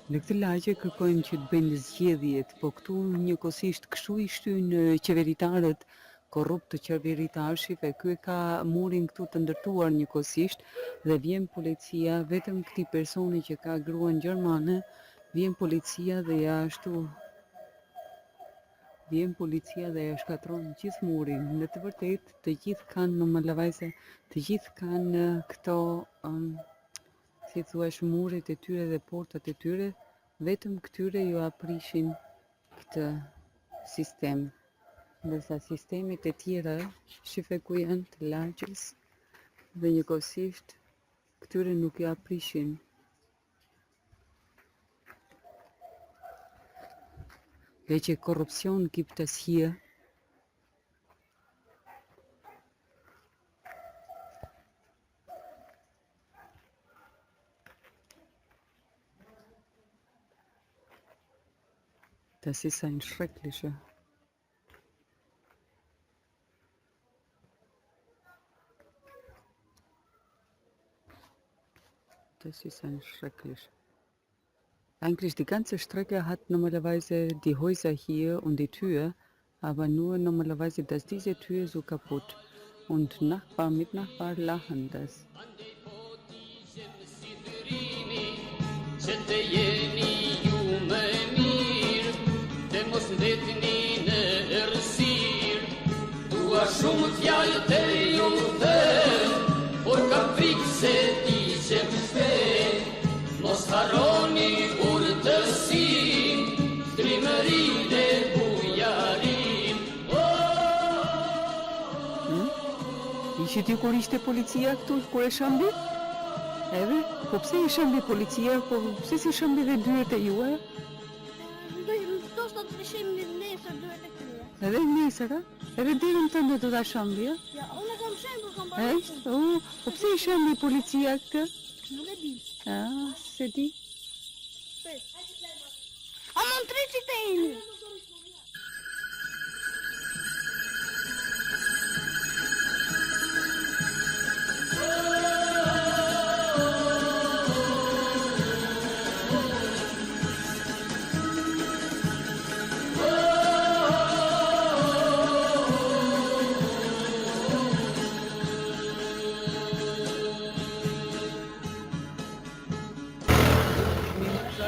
Në këtë lagje kërkojmë që të bëjnë zgjedhjet, po këtu njëkohësisht kështu i shtyjnë qeveritarët korrupt të qeveritarship, ky e ka murin këtu të ndërtuar njëkohësisht dhe vjen policia vetëm këtij personi që ka gruan gjermane, vjen policia dhe ja shkatron gjithë murin. Në të vërtetë të gjithë kanë në Malavajse, të gjithë kanë këto si thuash muret e tyre dhe portat e tyre, vetëm këtyre ju aprishin këtë sistem. Ndërsa sistemet e tjera, shife ku janë të lagjes, dhe njëkohësisht këtyre nuk ju aprishin. Welche Korruption gibt es hier? Das ist ein schrecklicher. Das ist ein schrecklicher. Eigentlich die ganze Strecke hat normalerweise die Häuser hier und die Tür, aber nur normalerweise, dass diese Tür so kaputt. Und Nachbar mit Nachbar lachen das. Ishe ti kur ishte policia këtu, kur e shëmbi? Edhe? Po pse i shëmbi policia, po pse si shëmbi dhe dyert e juaj? Ndoshta të shëmbi nesër dyert e tyre. Edhe nesër, a? Edhe derën tënde do ta shëmbi, a? Ja, unë kam shëmbur, kam parë. Po pse i shëmbi policia këtë? Nuk e di. Se di. A mund të ricitejni?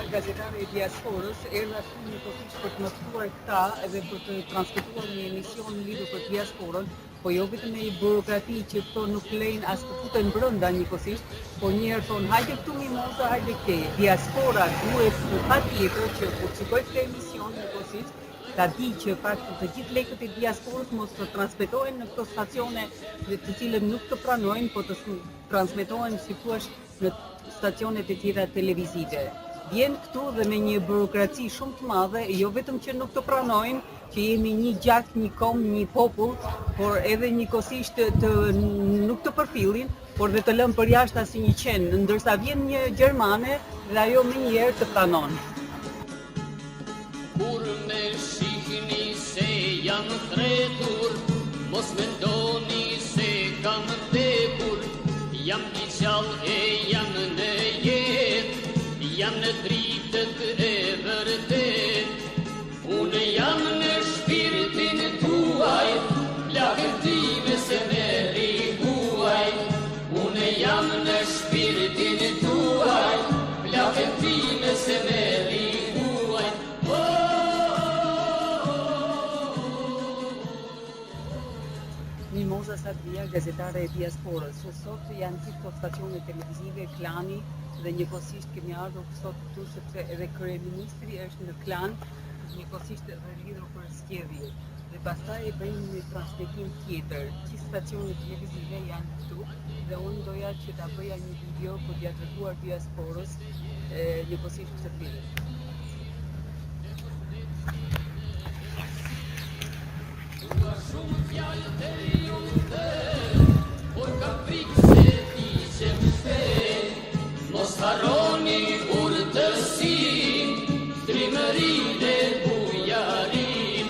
Gazetare e diasporës erdha shumë njëkohësisht për të mësuar këta edhe për të transmetuar një emision lidhur për diasporën, po jo vetëm me burokrati që këto nuk lejnë as të futen brenda njëkohësisht, po njëherë thonë hajde këtu Mimoza, hajde këte. Diaspora duhet patjetër që kur shikoj këtë emision njëkohësisht, ta di që të gjithë lekët e diasporës mos të transmetohen në këto stacione të cilët nuk të pranojnë, po të transmetohen si thua në stacionet e tjera televizive. Vjen këtu dhe me një burokraci shumë të madhe, jo vetëm që nuk të pranojnë, që jemi një gjak, një kom, një popull, por edhe njëkohësisht nuk të përfillin, por dhe të lëmë për jashtë si një qenë, ndërsa vjen një gjermane dhe ajo me njerë të pranon. Kur me shihni se jam tretur, mos mendoni se kam vdekur, jam i gjallë e jam në jetë, jam në dritët e vërtet, unë jam në shpirtin tuaj, plakën time se meri huaj, unë jam në shpirtin tuaj, plakën time se meri huaj. Mimoza Sadrija, gazetare e diasporës. Sot janë gjithë stacione televizive, klani, dhe njëkohësisht kemi ardhur sot këtu sepse edhe kryeministri është në klan, njëkohësisht është lidhur për zgjedhje. Dhe pastaj e bëjmë një transmetim tjetër. Gjithë stacionet televizive janë këtu dhe unë doja që ta bëja një video për t'ia treguar diasporës njëkohësisht këtë film. Haroni urtësin, trimërin e bujarin,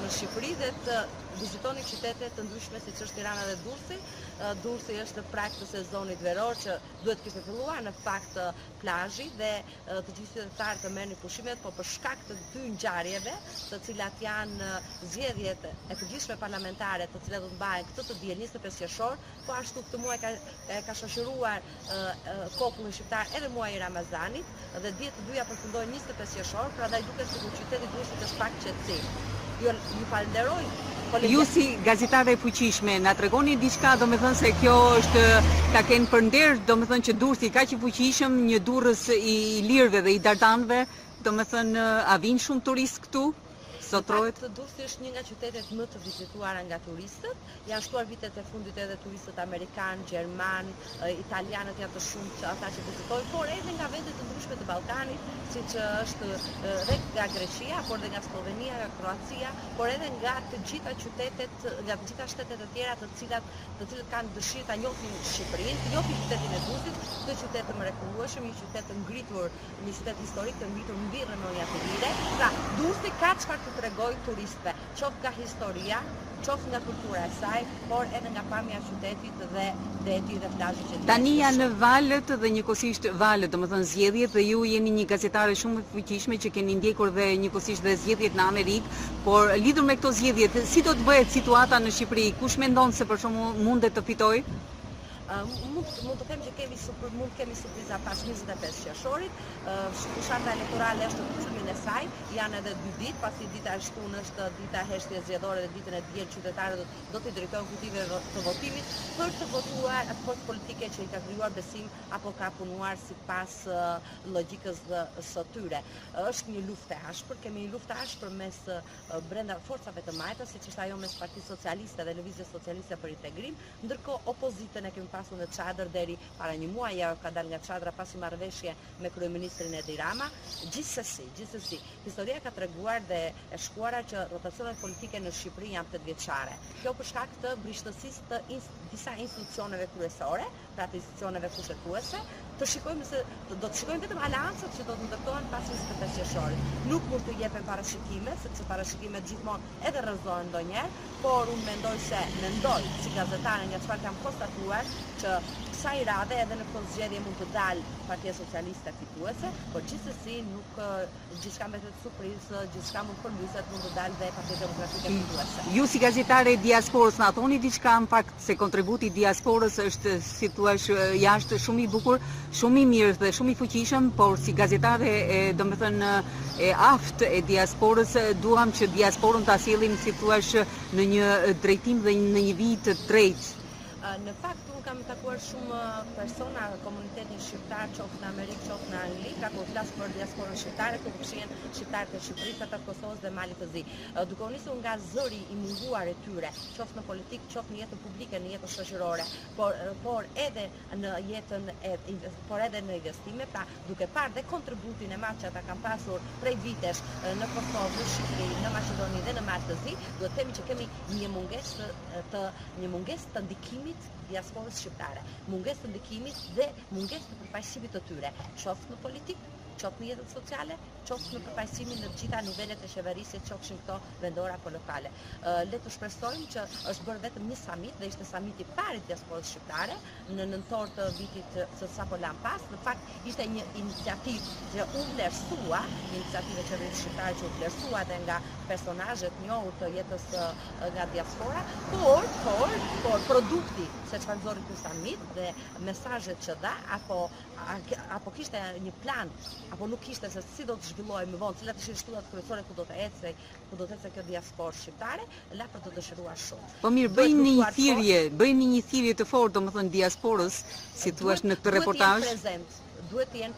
në Shqipëri dhe të vizitoni qytete të ndryshme siç është Tirana dhe Durrësi. Durrësi është në prag të sezonit veror që duhet kishte filluar në fakt plazhi dhe të gjithë qytetarët të merrnin pushimet, por për shkak të dy ngjarjeve, të cilat janë zgjedhjet e përgjithshme parlamentare, të cilat do të mbahen këtë të diel 25 qershor, po ashtu këtë muaj ka shoqëruar popullin shqiptar edhe muaji i Ramazanit dhe dihet të dyja përfundojnë 25 qershor, prandaj duket sikur qyteti Durrësit është pak qetësim. Ju falenderoj. Ju si gazetare e fuqishme, na tregoni diçka, domethënë se kjo është ta kenë përnder, domethënë që Durrësi kaq i fuqishëm, një Durrës i lirëve dhe i dardanëve, domethënë a vinë shumë turistë këtu? Sotrohet? Durrësi është një nga qytetet më të vizituara nga turistët. Janë shkuar vitet e fundit edhe turistët amerikan, gjerman, italianët janë të shumtë ata që vizitojnë, por edhe nga vendet të ndryshme të Ballkanit, siç është edhe nga Greqia, por edhe nga Slovenia, nga Kroacia, por edhe nga të gjitha qytetet, nga të gjitha shtetet e tjera të cilët kanë dëshirë ta njohin Shqipërinë, të njohin qytetin e Durrësit, këtë qytet të mrekullueshëm, një qytet të ngritur, një qytet historik të ngritur mbi rrënjë të lire. Pra, Durrësi ka çfarë të tregoj turistëve, qoftë nga historia, qoftë nga kultura e saj, por edhe nga pamja e qytetit dhe deti dhe plazhi që tani janë valët dhe njëkohësisht valët, domethënë zgjedhjet, dhe ju jeni një gazetare shumë e fuqishme që keni ndjekur dhe njëkohësisht dhe zgjedhjet në Amerikë, por lidhur me këto zgjedhjet, si do të bëhet situata në Shqipëri? Kush mendon se për shembull mundet të fitojë? Mund të them që kemi surpriza pas 25 qershorit. Fushat elektorale është në fillimin e saj, janë edhe 2 ditë, pasi dita e shtunë është dita e heshtjes zgjedhore dhe ditën e diel qytetarët do të drejtojnë kutive të votimit për të votuar atë forcë politike që i ka krijuar besim apo ka punuar sipas logjikës së tyre. Është një luftë e ashpër, kemi një luftë e ashpër mes brenda forcave të majta, siç është ajo mes Partisë Socialiste dhe Lëvizjes Socialiste për Integrim, ndërkohë opozitën e kemi pasur në çadër deri para një muaji, ajo ka dalë nga çadra pasi marrëveshje me kryeministrin Edi Rama. Gjithsesi, historia ka treguar dhe e shkuara që rotacionet politike në Shqipëri janë 8 vjeçare. Kjo për shkak të brishësisë të disa institucioneve kryesore, pra të institucioneve kushtetuese. Do të shikojmë vetëm aleancat që do të ndërtohen pas 25 qershorit. Nuk mund të jepen parashikime, sepse parashikimet gjithmonë edhe rrëzohen ndonjëherë, por unë mendoj si gazetare nga çfarë kam konstatuar që kësaj radhe edhe në këtë zgjedhje mund të dalë Partia Socialiste fituese, por gjithsesi nuk gjithçka mbetet surprizë, gjithçka mund përmbyset, mund të dalë dhe Partia Demokratike fituese. Ju si gazetare e diasporës na thoni diçka në fakt se kontributi i diasporës është, si thua, jashtë shumë i bukur, shumë i mirë dhe shumë i fuqishëm, por si gazetare domethënë e aftë e diasporës duam që diasporën ta sjellim, si thua, në një drejtim dhe në një vit të drejtë. Në fakt, unë kam takuar shumë persona komunitetin shqiptar, qoftë në Amerikë, qoftë në Angli, pra kur flas për diasporën shqiptare, ku përfshihen shqiptarët e Shqipërisë, ata të Kosovës dhe Malit të Zi. Duke u nisur nga zëri i munguar e tyre, qoftë në politikë, qoftë në jetën publike, në jetën shoqërore, por edhe në jetën por edhe në investime, pra duke parë dhe kontributin e madh që ata kanë pasur prej vitesh në Kosovë, në Shqipëri, në Maqedoni dhe në Malit të Zi, duhet të themi që kemi një mungesë të ndikimit diasporës shqiptare, mungesë të ndikimit dhe mungesë të përfaqësimit të tyre, qoftë në politikë, qoftë në jetën sociale, qoftë në përfaqësimin në të gjitha nivelet e qeverisje, qofshin këto vendore apo lokale. Le të shpresojmë që është bërë vetëm një summit dhe ishte summiti i parë i diasporës shqiptare në nëntor të vitit që sapo lan pas. Në fakt ishte një iniciativë që u vlerësua, një iniciativë e qeverisë shqiptare që u vlerësua edhe nga personazhet njohur të jetës nga diaspora, por produkti se çfarë nxorri ky summit dhe mesazhet që dha apo kishte një plan apo nuk kishte se si do të zhvillohej më vonë, cilat ishin shtylllat kryesore ku do të ecë kjo diasporë shqiptare, la për të dëshiruar shumë. Po mirë, bëjnë një thirrje të fortë, domethënë diasporës, si thua në këtë reportazh. Duhet të jenë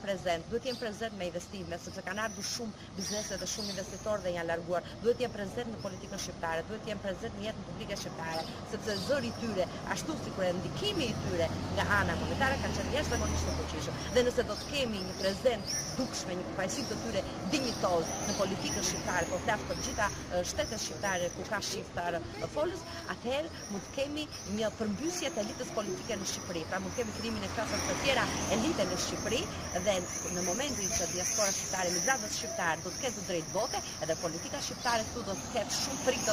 prezent me investime, sepse kanë ardhur shumë biznese dhe shumë investitorë dhe janë larguar. Duhet të jenë prezent në politikën shqiptare, duhet të jenë prezent në jetën publike shqiptare, sepse zëri i tyre, ashtu sikur ndikimi i tyre nga ana monetare kanë qenë jashtëzakonisht të fuqishëm. Dhe nëse do të kemi një prezencë dukshme, një përfaqësim të tyre dinjitoz në politikën shqiptare, po flas për gjitha shtetet shqiptare ku ka shqiptar folës, atëherë mund të kemi një përmbysje të elitës politike në Shqipëri. Pra mund të kemi krijimin e klasave të tjera elite në Shqipëri dhe në momentin që diaspora shqiptare, migrantët shqiptarë do të ketë të drejtë vote, edhe politika shqiptare këtu do të ketë shumë frikë,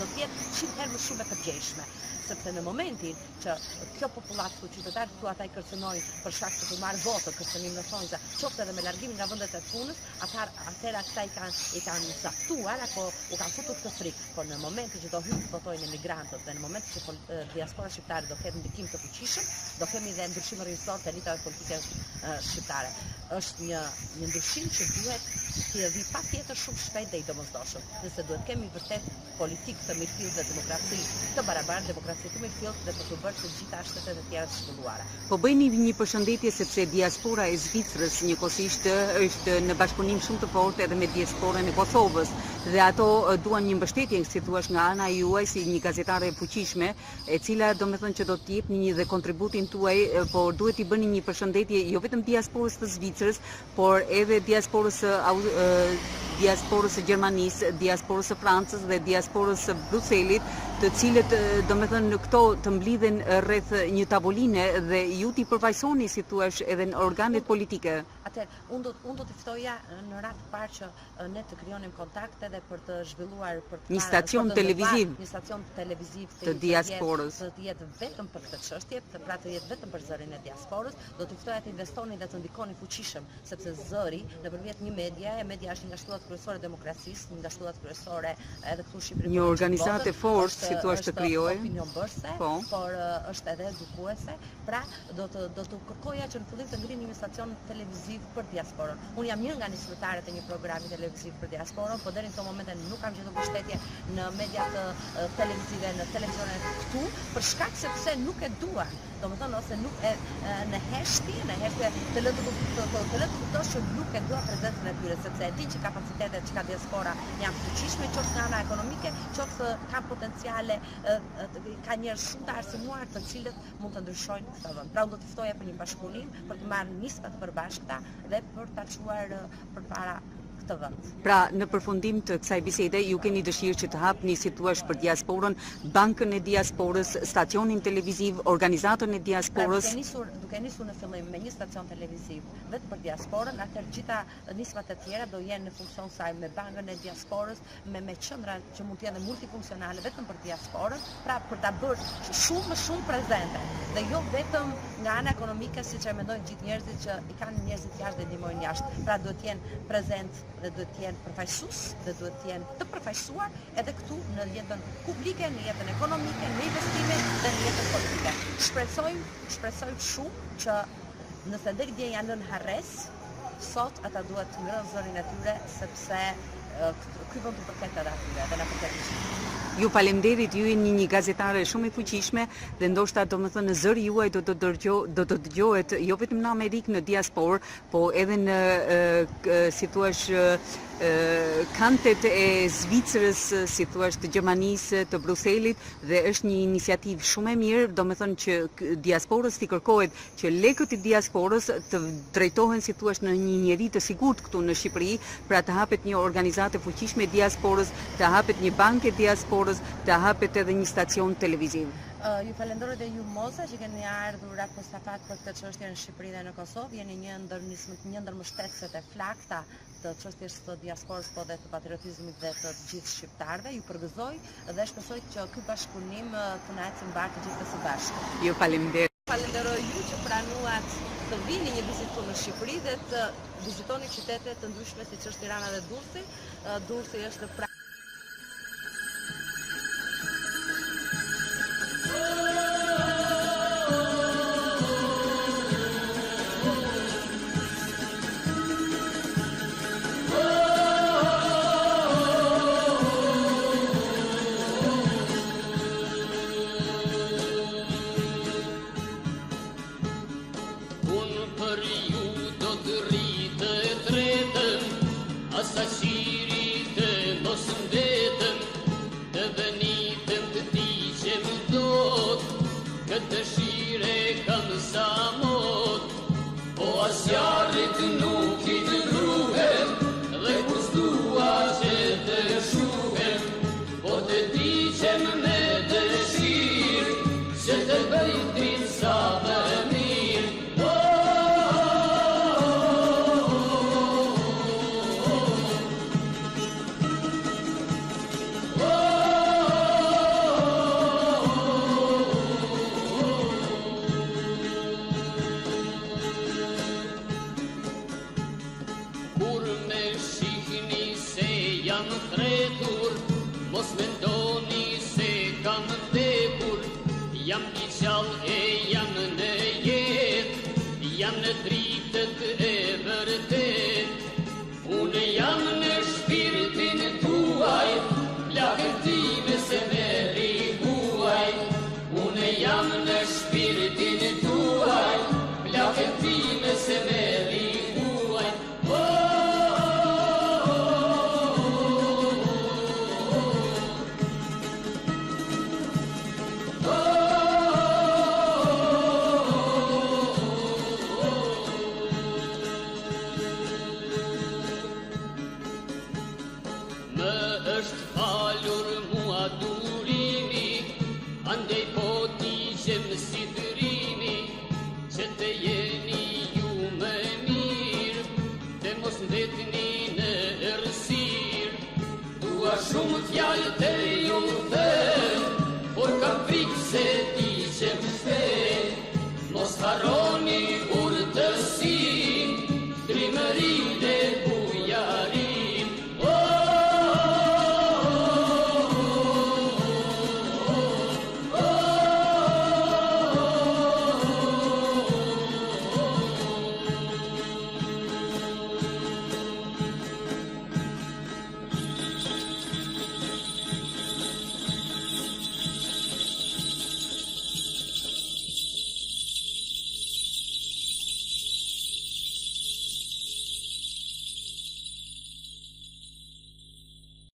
do të jetë 100 herë më shumë e përgjegjshme. Sepse në momentin që kjo popullat këtu qytetarë këtu ata i kërcënojnë për shkak të marrë votë, kërcënim në thonjza, qoftë edhe me largimin nga vendet e punës, atëherë ata i kanë saktuar apo u kanë futur këtë frikë. Por në momentin që do hyjnë të votojnë emigrantët dhe në momentin që diaspora shqiptare do ketë ndikim të fuqishëm, do kemi dhe ndryshim rrjedhor të elitave politike shqiptare. Është një ndryshim që duhet të vi patjetër shumë shpejt dhe i domosdoshëm. Nëse duhet kemi vërtet politikë të mirëfillt dhe demokraci të barabartë, demokraci të mirëfillt dhe për të bërë të gjitha shtetet e tjera të zhvilluara. Po bëjni një përshëndetje sepse diaspora e Zvicrës njëkohësisht është në bashkëpunim shumë të fortë edhe me diasporën e Kosovës dhe ato duan një mbështetje, si thua, nga ana juaj si një gazetare e fuqishme, e cila domethënë që do të jepni një dhe kontributin tuaj, por duhet i bëni një përshëndetje jo vetëm diasporës të Zvicrës, por edhe diasporës së Gjermanisë, diasporës së Francës dhe diasporës së Bruxellit, të cilët domethënë këto të mblidhen rreth një tavoline dhe ju t'i përfaqësoni, si thua, edhe në organet politike. Unë do të ftoja në radhë të parë që ne të krijonim kontakte dhe për të zhvilluar një stacion televiziv të diasporës. Të jetë vetëm për këtë çështje, pra të jetë vetëm për zërin e diasporës, do të ftoja të investoni dhe të ndikoni fuqishëm, sepse zëri nëpërmjet një media është një nga shtyllat kryesore e demokracisë, një nga shtyllat kryesore edhe këtu në Shqipëri. Një organizatë e fortë, si thua, të krijojë. Opinionbërëse, por është edhe edukuese. Pra do të kërkoja që në fillim të ngrinim një stacion televiziv për diasporën. Unë jam një nga nisëtarët e një programi televiziv për diasporën, por deri në këtë moment nuk kam gjetur mbështetje në mediat televizive, në televizionet këtu, për shkak sepse nuk e dua. Domethënë ose nuk e në heshtje të lë të kuptosh që nuk e dua prezencën e tyre, sepse e din që kapacitetet që ka diaspora janë fuqishme, qoftë nga ana ekonomike, qoftë kanë potenciale, ka njerëz shumë të arsimuar të cilët mund të ndryshojnë këtë vend. Pra unë do të ftoja për një bashkëpunim, për të marrë nisma të përbashkëta dhe për ta çuar përpara këtë vend. Pra, në përfundim të kësaj bisede, ju keni dëshirë që të hapni, si thua, për diasporën, bankën e diasporës, stacionin televiziv, organizatën e diasporës. Pra, duke nisur në fillim me një stacion televiziv vetëm për diasporën, atëherë gjitha nismat e tjera do jenë në funksion saj me bankën e diasporës, me qendra që mund të jenë multifunksionale vetëm për diasporën, pra për ta bërë shumë më shumë prezente dhe jo vetëm nga ana ekonomike, siç e mendojnë gjithë njerëzit që i kanë njerëzit jashtë dhe ndihmojnë jashtë. Pra duhet të jenë prezent dhe duhet të jenë përfaqësues dhe duhet të jenë të përfaqësuar edhe këtu në jetën publike, në jetën ekonomike, në investimet dhe në jetën politike. Shpresoj shumë që nëse deri dje janë lënë harres, sot ata duhet të ngrënë zërin e tyre sepse ky vend i përket edhe atyre dhe na përket. Ju faleminderit, ju jeni një gazetare shumë e fuqishme dhe ndoshta domethënë zëri juaj do të dëgjohet jo vetëm në Amerikë, në diasporë, po edhe në si thua kantet e Zvicrës, si thua, të Gjermanisë, të Bruxellit, dhe është një iniciativë shumë e mirë, domethënë që diasporës t'i kërkohet që lekët e diasporës të drejtohen, si thua, në një njeri të sigurt këtu në Shqipëri, pra të hapet një organizatë e fuqishme e diasporës, të hapet një bankë e diasporës, të hapet edhe një stacion televiziv. Ju falenderoj dhe ju Moza që keni ardhur apostafat për këtë çështje në Shqipëri dhe në Kosovë. Jeni një ndër mbështetësit e flakta të çështjes së diasporës, po dhe të patriotizmit dhe të gjithë shqiptarëve. Ju përgëzoj dhe shpresoj që ky bashkëpunim të na ecë mbar të gjithë së bashku. Ju faleminderit. Falenderoj ju që pranuat të vini një vizitë në Shqipëri dhe të vizitoni qytete të ndryshme siç është Tirana dhe Durrësi. Durrësi është assassiri te nos jam I gjallë e jam në jetë, jam në dritët e vërtet. Unë jam në shpirtin tuaj, plakën time se meri huaj. Unë jam në shpirtin tuaj, plakën time se meri huaj. Është falur mua durimi, andej po t'i gjem si dërimi, që të jeni ju më mirë, të mos ndetni në errësirë. Dua shumë fjalë të ju